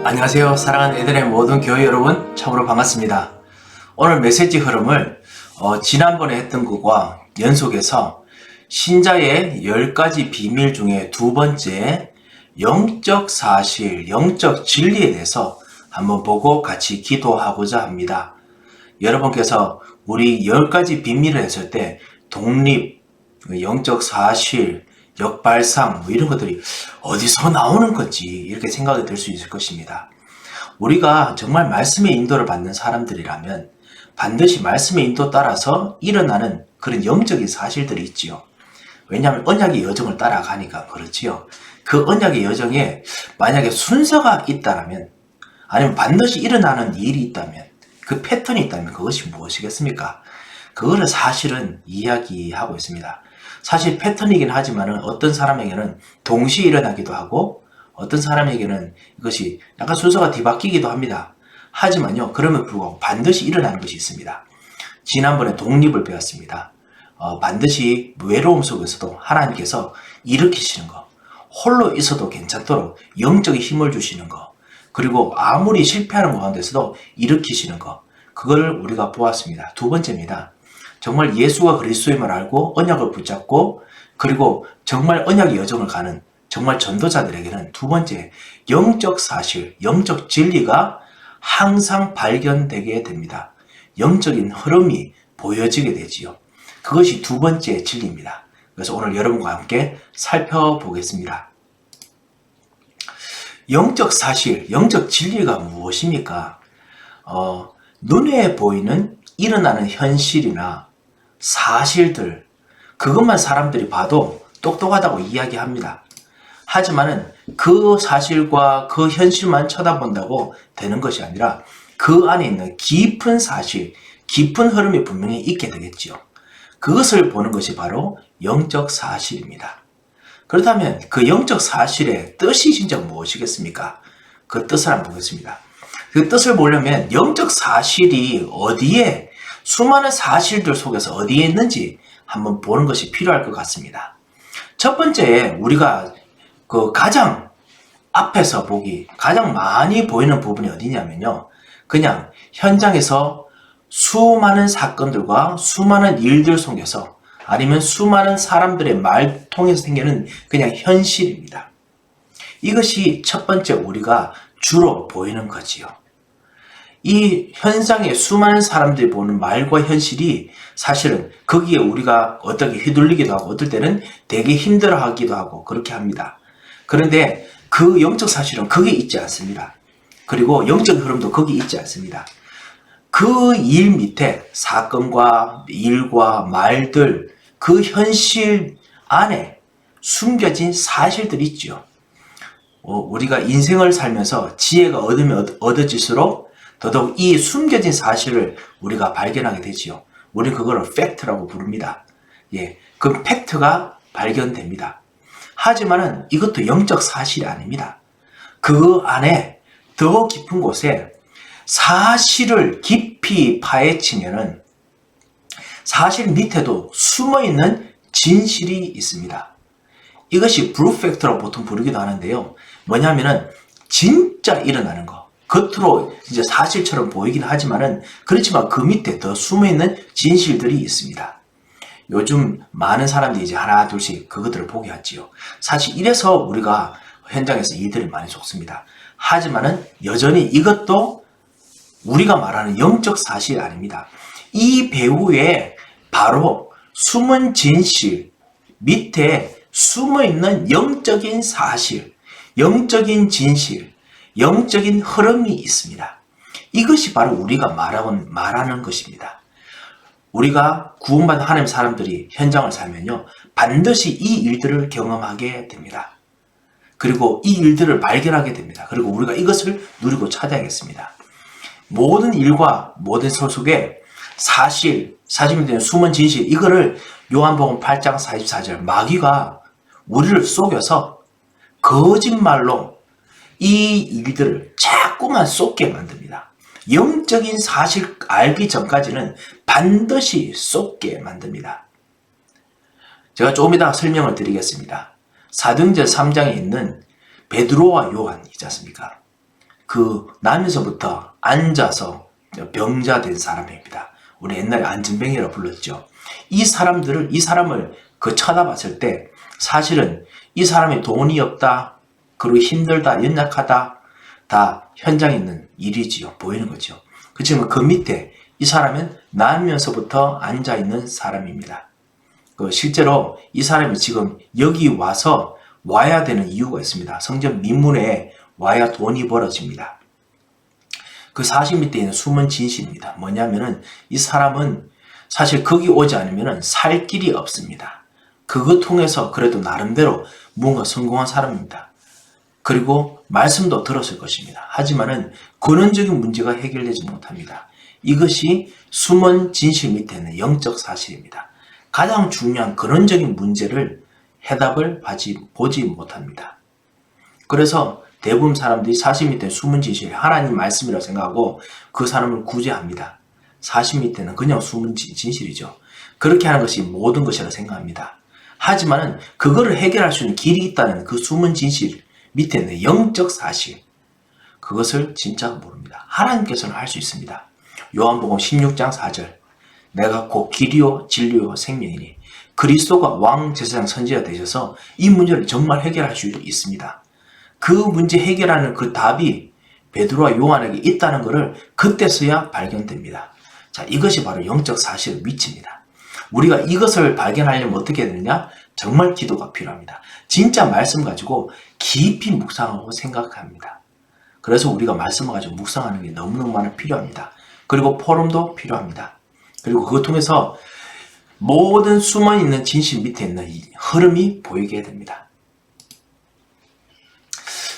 안녕하세요. 사랑하는 애들의 모든 교회 여러분, 참으로 반갑습니다. 오늘 메시지 흐름을 지난번에 했던 것과 연속해서 신자의 10가지 비밀 중에 두 번째 영적 사실, 영적 진리에 대해서 한번 보고 같이 기도하고자 합니다. 여러분께서 우리 10가지 비밀을 했을 때 독립, 영적 사실, 역발상 이런 것들이 어디서 나오는 건지 이렇게 생각이 들 수 있을 것입니다. 우리가 정말 말씀의 인도를 받는 사람들이라면 반드시 말씀의 인도 따라서 일어나는 그런 영적인 사실들이 있지요. 왜냐하면 언약의 여정을 따라가니까 그렇지요. 그 언약의 여정에 만약에 순서가 있다면, 아니면 반드시 일어나는 일이 있다면, 그 패턴이 있다면 그것이 무엇이겠습니까? 그거를 사실은 이야기하고 있습니다. 사실 패턴이긴 하지만 어떤 사람에게는 동시에 일어나기도 하고 어떤 사람에게는 이것이 약간 순서가 뒤바뀌기도 합니다. 하지만요, 그럼에도 불구하고 반드시 일어나는 것이 있습니다. 지난번에 독립을 배웠습니다. 반드시 외로움 속에서도 하나님께서 일으키시는 것, 홀로 있어도 괜찮도록 영적인 힘을 주시는 것, 그리고 아무리 실패하는 가운데서도 일으키시는 것, 그걸 우리가 보았습니다. 두 번째입니다. 정말 예수가 그리스도임을 알고 언약을 붙잡고 그리고 정말 언약의 여정을 가는 정말 전도자들에게는 두 번째, 영적 사실, 영적 진리가 항상 발견되게 됩니다. 영적인 흐름이 보여지게 되지요. 그것이 두 번째 진리입니다. 그래서 오늘 여러분과 함께 살펴보겠습니다. 영적 사실, 영적 진리가 무엇입니까? 눈에 보이는 일어나는 현실이나 사실들, 그것만 사람들이 봐도 똑똑하다고 이야기합니다. 하지만은 그 사실과 그 현실만 쳐다본다고 되는 것이 아니라 그 안에 있는 깊은 사실, 깊은 흐름이 분명히 있게 되겠지요. 그것을 보는 것이 바로 영적 사실입니다. 그렇다면 그 영적 사실의 뜻이 진짜 무엇이겠습니까? 그 뜻을 한번 보겠습니다. 그 뜻을 보려면 영적 사실이 어디에, 수많은 사실들 속에서 어디에 있는지 한번 보는 것이 필요할 것 같습니다. 첫 번째, 우리가 그 가장 앞에서 보기, 가장 많이 보이는 부분이 어디냐면요, 그냥 현장에서 수많은 사건들과 수많은 일들 속에서, 아니면 수많은 사람들의 말 통해서 생기는 그냥 현실입니다. 이것이 첫 번째 우리가 주로 보이는 거지요. 이 현상에 수많은 사람들이 보는 말과 현실이 사실은 거기에 우리가 어떻게 휘둘리기도 하고 어떨 때는 되게 힘들어하기도 하고 그렇게 합니다. 그런데 그 영적 사실은 거기에 있지 않습니다. 그리고 영적 흐름도 거기에 있지 않습니다. 그 일 밑에 사건과 일과 말들, 그 현실 안에 숨겨진 사실들이 있죠. 우리가 인생을 살면서 지혜가 얻으면 얻어질수록 더더욱 이 숨겨진 사실을 우리가 발견하게 되지요. 우리 그거를 팩트라고 부릅니다. 그 팩트가 발견됩니다. 하지만은 이것도 영적 사실이 아닙니다. 그 안에 더 깊은 곳에 사실을 깊이 파헤치면은 사실 밑에도 숨어있는 진실이 있습니다. 이것이 브루 팩트라고 보통 부르기도 하는데요. 뭐냐면은 진짜 일어나는 거. 겉으로 이제 사실처럼 보이긴 하지만은 그렇지만 그 밑에 더 숨어있는 진실들이 있습니다. 요즘 많은 사람들이 이제 하나 둘씩 그것들을 보게 하지요. 사실 이래서 우리가 현장에서 이들을 많이 속습니다. 하지만은 여전히 이것도 우리가 말하는 영적 사실이 아닙니다. 이 배후에 바로 숨은 진실, 밑에 숨어있는 영적인 사실, 영적인 진실, 영적인 흐름이 있습니다. 이것이 바로 우리가 말하는 것입니다. 우리가 구원받은 하나님 사람들이 현장을 살면요, 반드시 이 일들을 경험하게 됩니다. 그리고 이 일들을 발견하게 됩니다. 그리고 우리가 이것을 누리고 찾아야겠습니다. 모든 일과 모든 설 속에 사실이 되는 숨은 진실, 이거를 요한복음 8장 44절 마귀가 우리를 속여서 거짓말로 이 일들을 자꾸만 쏟게 만듭니다. 영적인 사실 알기 전까지는 반드시 쏟게 만듭니다. 제가 조금 이따 설명을 드리겠습니다. 사도행전 3장에 있는 베드로와 요한 있지 않습니까? 나면서부터 앉아서 병자된 사람입니다. 우리 옛날에 안진뱅이라고 불렀죠. 이 사람을 쳐다봤을 때 사실은 이 사람이 돈이 없다, 그리고 힘들다, 연약하다, 다 현장에 있는 일이지요. 보이는 거죠. 그렇지만 그 밑에 이 사람은 나면서부터 앉아있는 사람입니다. 실제로 이 사람이 지금 여기 와야 되는 이유가 있습니다. 성전 민문에 와야 돈이 벌어집니다. 그 사실 밑에 있는 숨은 진실입니다. 뭐냐면은 이 사람은 사실 거기 오지 않으면 살 길이 없습니다. 그거 통해서 그래도 나름대로 뭔가 성공한 사람입니다. 그리고 말씀도 들었을 것입니다. 하지만은 근원적인 문제가 해결되지 못합니다. 이것이 숨은 진실 밑에 있는 영적 사실입니다. 가장 중요한 근원적인 문제를 해답을 보지 못합니다. 그래서 대부분 사람들이 사실 밑에 숨은 진실, 하나님 말씀이라고 생각하고 그 사람을 구제합니다. 사실 밑에는 그냥 숨은 진실이죠. 그렇게 하는 것이 모든 것이라고 생각합니다. 하지만은 그거를 해결할 수 있는 길이 있다는 그 숨은 진실 밑에 있는 영적 사실, 그것을 진짜 모릅니다. 하나님께서는 할 수 있습니다. 요한복음 16장 4절, 내가 곧 길이요 진리요 생명이니 그리스도가 왕 제사장 선지자 되셔서 이 문제를 정말 해결할 수 있습니다. 그 문제 해결하는 그 답이 베드로와 요한에게 있다는 것을 그때서야 발견됩니다. 자, 이것이 바로 영적 사실의 위치입니다. 우리가 이것을 발견하려면 어떻게 해야 되느냐? 정말 기도가 필요합니다. 진짜 말씀 가지고 깊이 묵상하고 생각합니다. 그래서 우리가 말씀을 가지고 묵상하는 게 너무너무 많이 필요합니다. 그리고 포럼도 필요합니다. 그리고 그것 통해서 모든 숨어있는 진실 밑에 있는 이 흐름이 보이게 됩니다.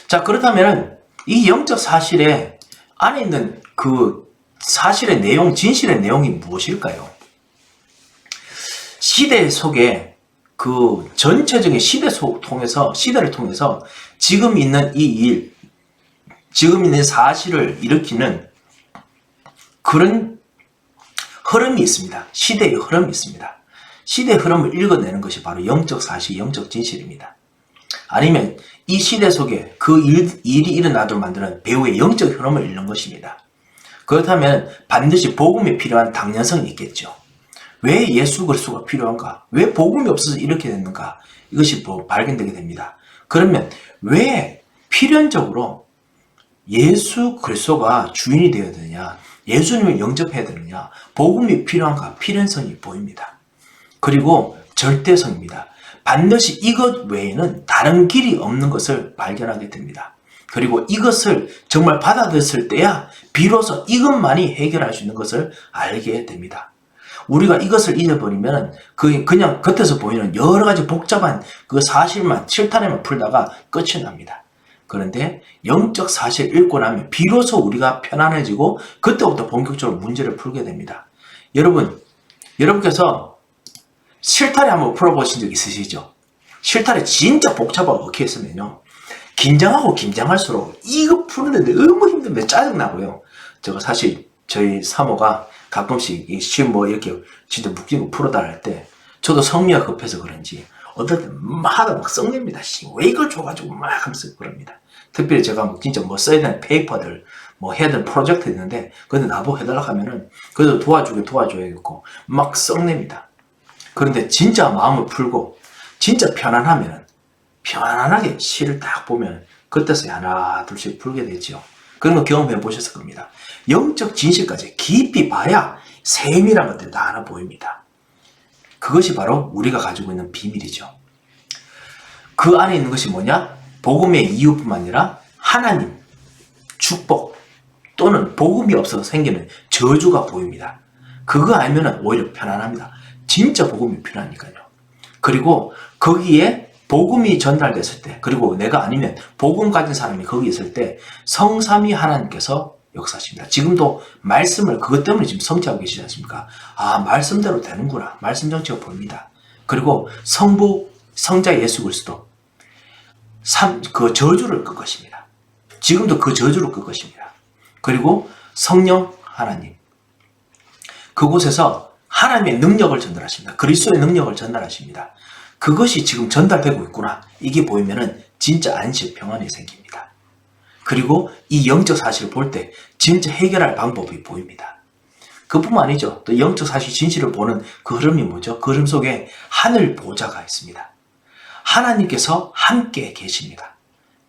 자, 그렇다면 이 영적 사실의 안에 있는 그 사실의 내용, 진실의 내용이 무엇일까요? 시대 속에 그 전체적인 시대를 통해서 지금 있는 이 일, 지금 있는 사실을 일으키는 그런 흐름이 있습니다. 시대의 흐름이 있습니다. 시대의 흐름을 읽어내는 것이 바로 영적 사실, 영적 진실입니다. 아니면 이 시대 속에 그 일이 일어나도록 만드는 배우의 영적 흐름을 읽는 것입니다. 그렇다면 반드시 복음이 필요한 당연성이 있겠죠. 왜 예수 그리스도가 필요한가? 왜 복음이 없어서 이렇게 됐는가? 이것이 발견되게 됩니다. 그러면 왜 필연적으로 예수 그리스도가 주인이 되어야 되느냐? 예수님을 영접해야 되느냐? 복음이 필요한가? 필연성이 보입니다. 그리고 절대성입니다. 반드시 이것 외에는 다른 길이 없는 것을 발견하게 됩니다. 그리고 이것을 정말 받아들였을 때야 비로소 이것만이 해결할 수 있는 것을 알게 됩니다. 우리가 이것을 잊어버리면 그냥 겉에서 보이는 여러 가지 복잡한 그 사실만 실타래만 풀다가 끝이 납니다. 그런데 영적 사실 읽고 나면 비로소 우리가 편안해지고 그때부터 본격적으로 문제를 풀게 됩니다. 여러분께서 실타래 한번 풀어보신 적 있으시죠? 실타래 진짜 복잡하고 어떻게 했으면요, 긴장하고 긴장할수록 이거 푸는데 너무 힘든데 짜증나고요. 제가 사실 저희 사모가 가끔씩 시험 이렇게 진짜 묶인 거 풀어달라 할 때 저도 성미가 급해서 그런지 어떨 때 하다 막 썩냅니다. 왜 이걸 줘가지고 막 하면서 그럽니다. 특별히 제가 진짜 써야 되는 페이퍼들 해야 되는 프로젝트 있는데 근데 나보고 해달라고 하면은 그래도 도와줘야겠고 막 썩냅니다. 그런데 진짜 마음을 풀고 진짜 편안하게 시를 딱 보면 그때서 하나 둘씩 풀게 되죠. 그런 거 경험해 보셨을 겁니다. 영적 진실까지 깊이 봐야 세밀한 것들이 다 하나 보입니다. 그것이 바로 우리가 가지고 있는 비밀이죠. 그 안에 있는 것이 뭐냐? 복음의 이유뿐만 아니라 하나님, 축복 또는 복음이 없어서 생기는 저주가 보입니다. 그거 알면 오히려 편안합니다. 진짜 복음이 필요하니까요. 그리고 거기에 복음이 전달됐을 때, 그리고 내가 아니면 복음 가진 사람이 거기 있을 때 성삼위 하나님께서 역사하십니다. 지금도 말씀을 그것 때문에 지금 성취하고 계시지 않습니까? 아, 말씀대로 되는구나. 말씀 정체가 보입니다. 그리고 성자 예수 그리스도 그 저주를 끌 것입니다. 지금도 그 저주를 끌 것입니다. 그리고 성령 하나님, 그곳에서 하나님의 능력을 전달하십니다. 그리스도의 능력을 전달하십니다. 그것이 지금 전달되고 있구나. 이게 보이면은 진짜 안식 평안이 생깁니다. 그리고 이 영적 사실을 볼 때 진짜 해결할 방법이 보입니다. 그뿐만 아니죠. 또 영적 사실 진실을 보는 그 흐름이 뭐죠? 그 흐름 속에 하늘 보좌가 있습니다. 하나님께서 함께 계십니다.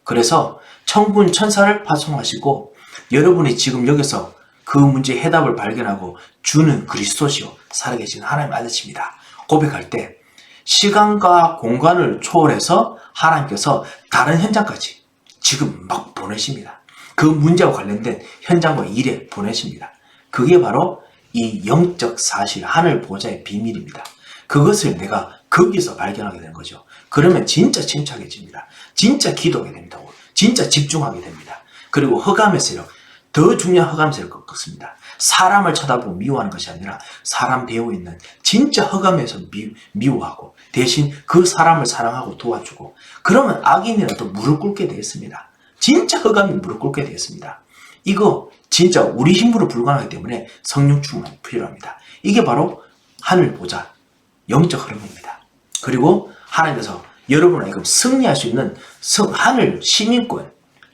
그래서 천군 천사를 파송하시고 여러분이 지금 여기서 그 문제의 해답을 발견하고 주는 그리스도시요 살아계신 하나님 아들이십니다. 고백할 때 시간과 공간을 초월해서 하나님께서 다른 현장까지 지금 막 보내십니다. 그 문제와 관련된 현장과 일에 보내십니다. 그게 바로 이 영적 사실, 하늘 보좌의 비밀입니다. 그것을 내가 거기서 발견하게 되는 거죠. 그러면 진짜 침착해집니다. 진짜 기도하게 됩니다. 진짜 집중하게 됩니다. 그리고 흑암의 세력, 더 중요한 흑암의 세력을 꺾습니다. 사람을 쳐다보고 미워하는 것이 아니라 사람 배후 있는 진짜 흑암에서 미워하고 대신 그 사람을 사랑하고 도와주고, 그러면 악인이라도 무릎 꿇게 되었습니다. 진짜 흑암이 무릎 꿇게 되었습니다. 이거 진짜 우리 힘으로 불가능하기 때문에 성령 충만이 필요합니다. 이게 바로 하늘 보좌, 영적 흐름입니다. 그리고 하나님께서 여러분에게 승리할 수 있는 하늘 시민권,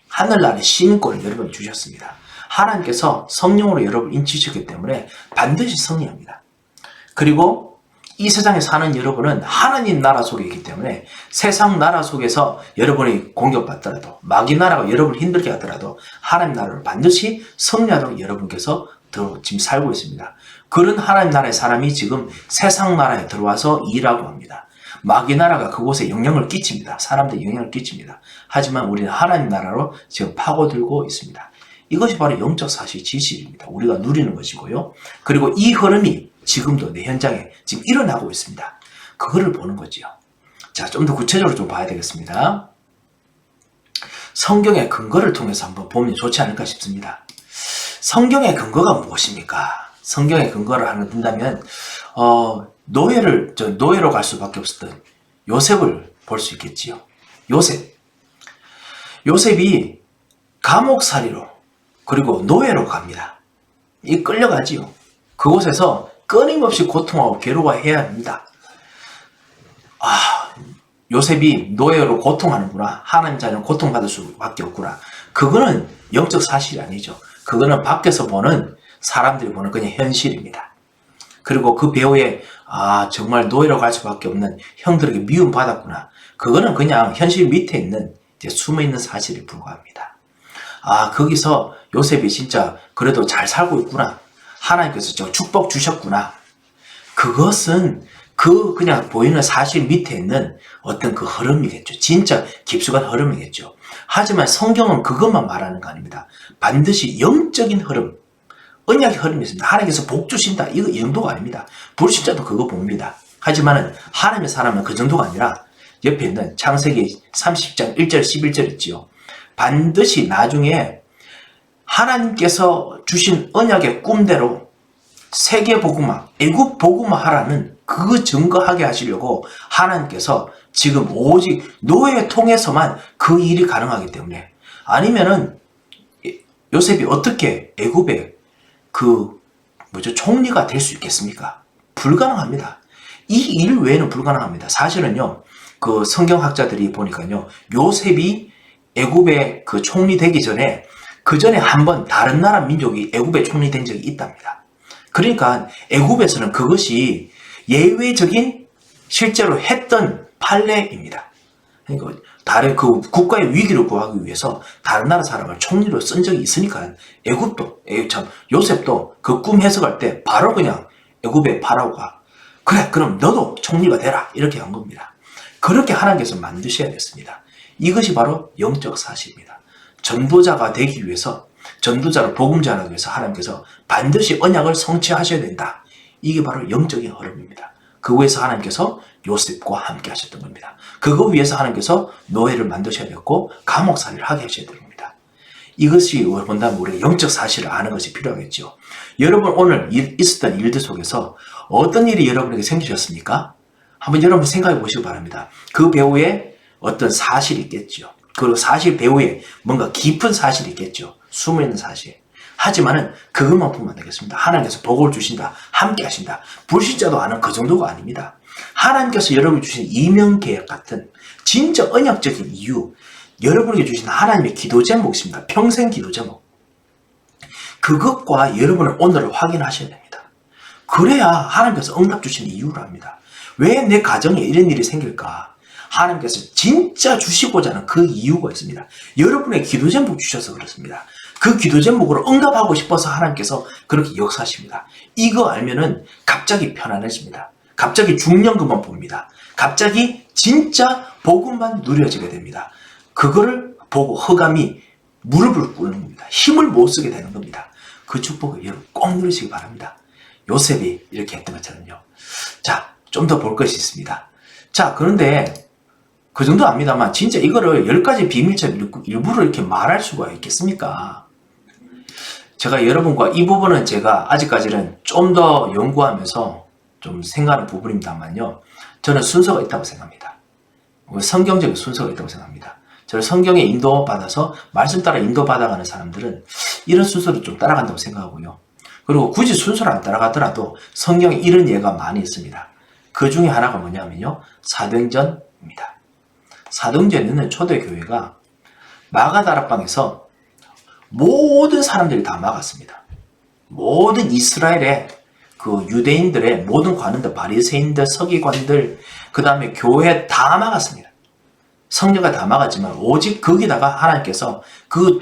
하늘나라의 시민권을 여러분에 주셨습니다. 하나님께서 성령으로 여러분을 인치셨기 때문에 반드시 승리합니다. 그리고 이 세상에 사는 여러분은 하나님 나라 속에 있기 때문에 세상 나라 속에서 여러분이 공격받더라도, 마귀 나라가 여러분을 힘들게 하더라도 하나님 나라를 반드시 승리하도록 여러분께서 지금 살고 있습니다. 그런 하나님 나라의 사람이 지금 세상 나라에 들어와서 일하고 합니다. 마귀 나라가 그곳에 영향을 끼칩니다. 사람들이 영향을 끼칩니다. 하지만 우리는 하나님 나라로 지금 파고들고 있습니다. 이것이 바로 영적 사실 진실입니다. 우리가 누리는 것이고요. 그리고 이 흐름이 지금도 내 현장에 지금 일어나고 있습니다. 그거를 보는 거지요. 자, 좀 더 구체적으로 좀 봐야 되겠습니다. 성경의 근거를 통해서 한번 보면 좋지 않을까 싶습니다. 성경의 근거가 무엇입니까? 성경의 근거를 하나 든다면 노예로 갈 수밖에 없었던 요셉을 볼 수 있겠지요. 요셉이 감옥살이로 그리고 노예로 갑니다. 끌려가지요. 그곳에서 끊임없이 고통하고 괴로워해야 합니다. 요셉이 노예로 고통하는구나. 하나님 자녀는 고통받을 수밖에 없구나. 그거는 영적 사실이 아니죠. 그거는 밖에서 보는, 사람들이 보는 그냥 현실입니다. 그리고 그 배후에 정말 노예로 갈 수밖에 없는 형들에게 미움받았구나. 그거는 그냥 현실 밑에 있는 숨어있는 사실에 불과합니다. 거기서 요셉이 진짜 그래도 잘 살고 있구나. 하나님께서 저 축복 주셨구나. 그것은 그냥 보이는 사실 밑에 있는 어떤 그 흐름이겠죠. 진짜 깊숙한 흐름이겠죠. 하지만 성경은 그것만 말하는 거 아닙니다. 반드시 영적인 흐름, 언약의 흐름이 있습니다. 하나님께서 복 주신다. 이 정도가 아닙니다. 불신자도 그거 봅니다. 하지만은 하나님의 사람은 그 정도가 아니라 옆에 있는 창세기 30장 1절 11절 있지요. 반드시 나중에 하나님께서 주신 언약의 꿈대로 세계 복음화, 애국 복음화 하라는 그 증거하게 하시려고 하나님께서 지금 오직 노예 통해서만 그 일이 가능하기 때문에, 아니면은 요셉이 어떻게 애굽의 총리가 될 수 있겠습니까? 불가능합니다. 이 일 외에는 불가능합니다. 사실은요, 그 성경학자들이 보니까요, 요셉이 애굽의 그 총리 되기 전에, 그 전에 한번 다른 나라 민족이 애굽의 총리 된 적이 있답니다. 그러니까 애굽에서는 그것이 예외적인 실제로 했던 판례입니다. 그러니까 다른 그 국가의 위기를 구하기 위해서 다른 나라 사람을 총리로 쓴 적이 있으니까 요셉도 그 꿈 해석할 때 바로 그냥 애굽의 파라오가 그래 그럼 너도 총리가 되라 이렇게 한 겁니다. 그렇게 하나님께서 만드셔야 됐습니다. 이것이 바로 영적 사실입니다. 전도자가 되기 위해서, 전도자로 복음 전하기 위해서 하나님께서 반드시 언약을 성취하셔야 된다. 이게 바로 영적인 흐름입니다. 그 위해서 하나님께서 요셉과 함께 하셨던 겁니다. 그거 위해서 하나님께서 노예를 만드셔야 됐고 감옥살이를 하게 하셔야 되는 겁니다. 이것이 본다면 우리가 영적 사실을 아는 것이 필요하겠죠. 여러분 오늘 있었던 일들 속에서 어떤 일이 여러분에게 생기셨습니까? 한번 여러분 생각해 보시기 바랍니다. 그 배후에 어떤 사실이 있겠죠. 그리고 사실 배후에 뭔가 깊은 사실이 있겠죠. 숨어있는 사실. 하지만은 그것만 보면 안 되겠습니다. 하나님께서 복을 주신다. 함께 하신다. 불신자도 아는 그 정도가 아닙니다. 하나님께서 여러분이 주신 이명계약 같은 진짜 언약적인 이유, 여러분에게 주신 하나님의 기도 제목이 있습니다. 평생 기도 제목. 그것과 여러분의 오늘을 확인하셔야 됩니다. 그래야 하나님께서 응답 주신 이유를 압니다. 왜 내 가정에 이런 일이 생길까? 하나님께서 진짜 주시고자 하는 그 이유가 있습니다. 여러분의 기도 제목 주셔서 그렇습니다. 그 기도 제목으로 응답하고 싶어서 하나님께서 그렇게 역사하십니다. 이거 알면은 갑자기 편안해집니다. 갑자기 중요한 것만 봅니다. 갑자기 진짜 복음만 누려지게 됩니다. 그거를 보고 흑암이 무릎을 꿇는 겁니다. 힘을 못 쓰게 되는 겁니다. 그 축복을 여러분 꼭 누리시기 바랍니다. 요셉이 이렇게 했던 것처럼요. 자, 좀 더 볼 것이 있습니다. 자, 그런데 그 정도 압니다만 진짜 이거를 10가지 비밀처럼 일부러 이렇게 말할 수가 있겠습니까? 제가 여러분과 이 부분은 제가 아직까지는 좀 더 연구하면서 좀 생각하는 부분입니다만요. 저는 순서가 있다고 생각합니다. 성경적인 순서가 있다고 생각합니다. 저는 성경에 인도받아서 말씀 따라 인도받아가는 사람들은 이런 순서를 좀 따라간다고 생각하고요. 그리고 굳이 순서를 안 따라가더라도 성경에 이런 예가 많이 있습니다. 그 중에 하나가 뭐냐면요. 사도행전입니다. 사도행전에는 초대교회가 마가다락방에서 모든 사람들이 다 막았습니다. 모든 이스라엘의 그 유대인들의 모든 관원들, 바리새인들, 서기관들, 그 다음에 교회 다 막았습니다. 성녀가 다 막았지만 오직 거기다가 하나님께서 그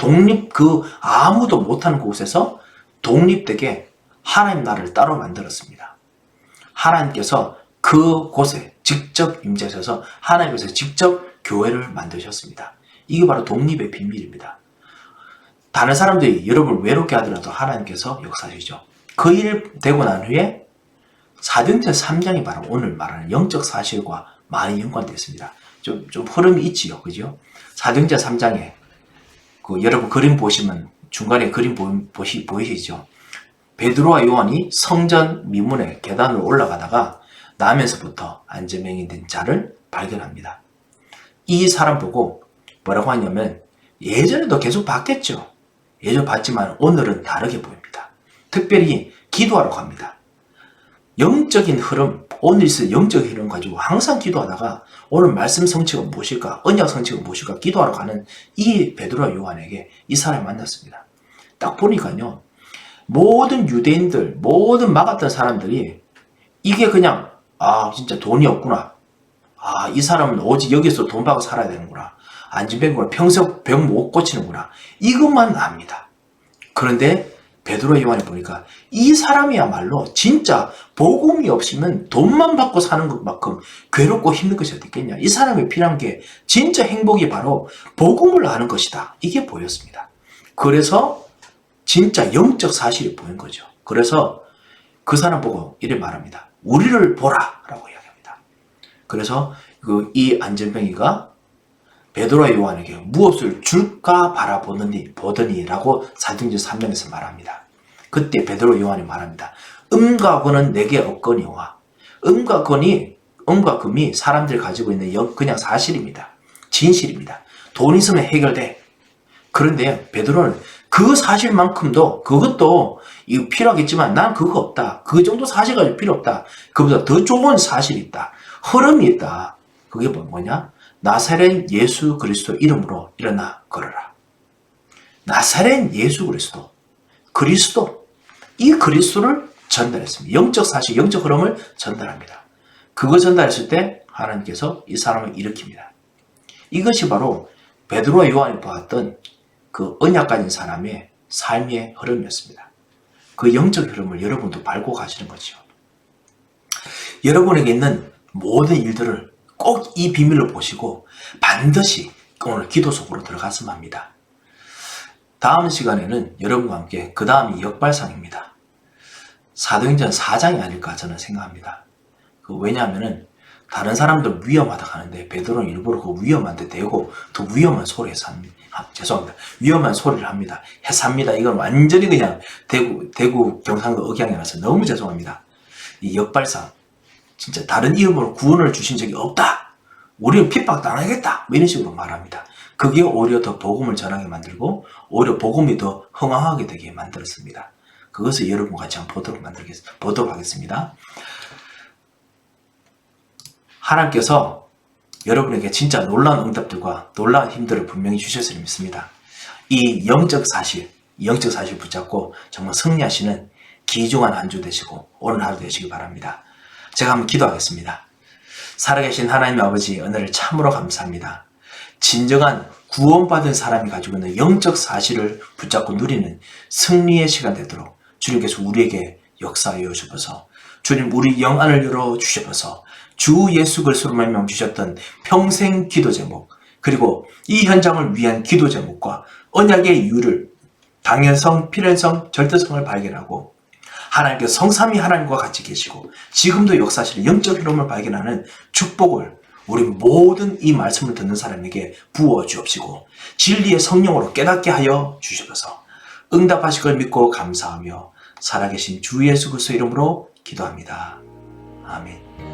아무도 못하는 곳에서 독립되게 하나님 나라를 따로 만들었습니다. 하나님께서 그 곳에 직접 임재하셔서 하나님께서 직접 교회를 만드셨습니다. 이게 바로 독립의 비밀입니다. 다른 사람들이 여러분을 외롭게 하더라도 하나님께서 역사하시죠. 그 일 되고 난 후에 사도행전 3장이 바로 오늘 말하는 영적 사실과 많이 연관되어 있습니다. 좀 흐름이 있지요. 그죠? 사도행전 3장에 여러분 그림 보시면 중간에 그림 보이시죠? 베드로와 요한이 성전 미문의 계단으로 올라가다가 나면서부터 안전병이 된 자를 발견합니다. 이 사람 보고 뭐라고 하냐면 예전에도 계속 봤겠죠. 예전 봤지만 오늘은 다르게 보입니다. 특별히 기도하러 갑니다. 영적인 흐름, 오늘 있을 영적인 흐름 가지고 항상 기도하다가 오늘 말씀 성취가 무엇일까, 언약 성취가 무엇일까 기도하러 가는 이 베드로와 요한에게 이 사람을 만났습니다. 딱 보니까요. 모든 유대인들, 모든 막았던 사람들이 이게 그냥 진짜 돈이 없구나. 이 사람은 오직 여기서 돈 받고 살아야 되는구나. 안진뱅구나. 평생 병 못 고치는구나. 이것만 압니다. 그런데 베드로 요한이 보니까 이 사람이야말로 진짜 복음이 없으면 돈만 받고 사는 것만큼 괴롭고 힘든 것이 어디 있겠냐. 이 사람이 필요한 게 진짜 행복이 바로 복음을 아는 것이다. 이게 보였습니다. 그래서 진짜 영적 사실이 보인 거죠. 그래서 그 사람 보고 이래 말합니다. 우리를 보라 라고 이야기합니다. 그래서 이 안전병이가 베드로와 요한에게 무엇을 줄까 보더니 라고 사도행전 3장에서 말합니다. 그때 베드로 요한이 말합니다. 음과 권은 내게 없거니와 음과 금이 사람들이 가지고 있는 그냥 사실입니다. 진실입니다. 돈 있으면 해결돼. 그런데 베드로는 그 사실만큼도 그것도 필요하겠지만 난 그거 없다. 그 정도 사실 가지고 필요 없다. 그보다 더 좋은 사실이 있다. 흐름이 있다. 그게 뭐냐? 나사렛 예수 그리스도 이름으로 일어나 걸어라. 나사렛 예수 그리스도. 이 그리스도를 전달했습니다. 영적 사실, 영적 흐름을 전달합니다. 그거 전달했을 때 하나님께서 이 사람을 일으킵니다. 이것이 바로 베드로와 요한이 보았던 그 언약 가진 사람의 삶의 흐름이었습니다. 그 영적 흐름을 여러분도 밟고 가시는 거죠. 여러분에게 있는 모든 일들을 꼭 이 비밀로 보시고 반드시 오늘 기도 속으로 들어갔으면 합니다. 다음 시간에는 여러분과 함께 그 다음이 역발상입니다. 사도행전 4장이 아닐까 저는 생각합니다. 왜냐하면은 다른 사람들 위험하다 하는데 베드로는 일부러 그 위험한 데 대고 더 위험한 소리에서 죄송합니다. 위험한 소리를 합니다. 해서 합니다. 이건 완전히 그냥 대구 경상도 억양이라서 너무 죄송합니다. 이 역발상 진짜 다른 이름으로 구원을 주신 적이 없다. 우리는 핍박당하겠다. 이런 식으로 말합니다. 그게 오히려 더 복음을 전하게 만들고 오히려 복음이 더 흥황하게 되게 만들었습니다. 그것을 여러분과 같이 한번 보도록 하겠습니다. 하나님께서 여러분에게 진짜 놀라운 응답들과 놀라운 힘들을 분명히 주셨으리 믿습니다. 이 영적 사실 붙잡고 정말 승리하시는 귀중한 한 주 되시고 오늘 하루 되시기 바랍니다. 제가 한번 기도하겠습니다. 살아계신 하나님 아버지, 은혜를 참으로 감사합니다. 진정한 구원받은 사람이 가지고 있는 영적 사실을 붙잡고 누리는 승리의 시간 되도록 주님께서 우리에게 역사하여 주셔서, 주님 우리 영안을 열어주셔서 주 예수 그리스도로 말미암아 주셨던 평생 기도 제목, 그리고 이 현장을 위한 기도 제목과 언약의 이유를, 당연성, 필연성, 절대성을 발견하고 하나님께서 성삼위 하나님과 같이 계시고 지금도 역사하시는 영적 흐름을 발견하는 축복을 우리 모든 이 말씀을 듣는 사람에게 부어 주옵시고 진리의 성령으로 깨닫게 하여 주시옵소서. 응답하실 걸 믿고 감사하며 살아계신 주 예수 그리스도 이름으로 기도합니다. 아멘.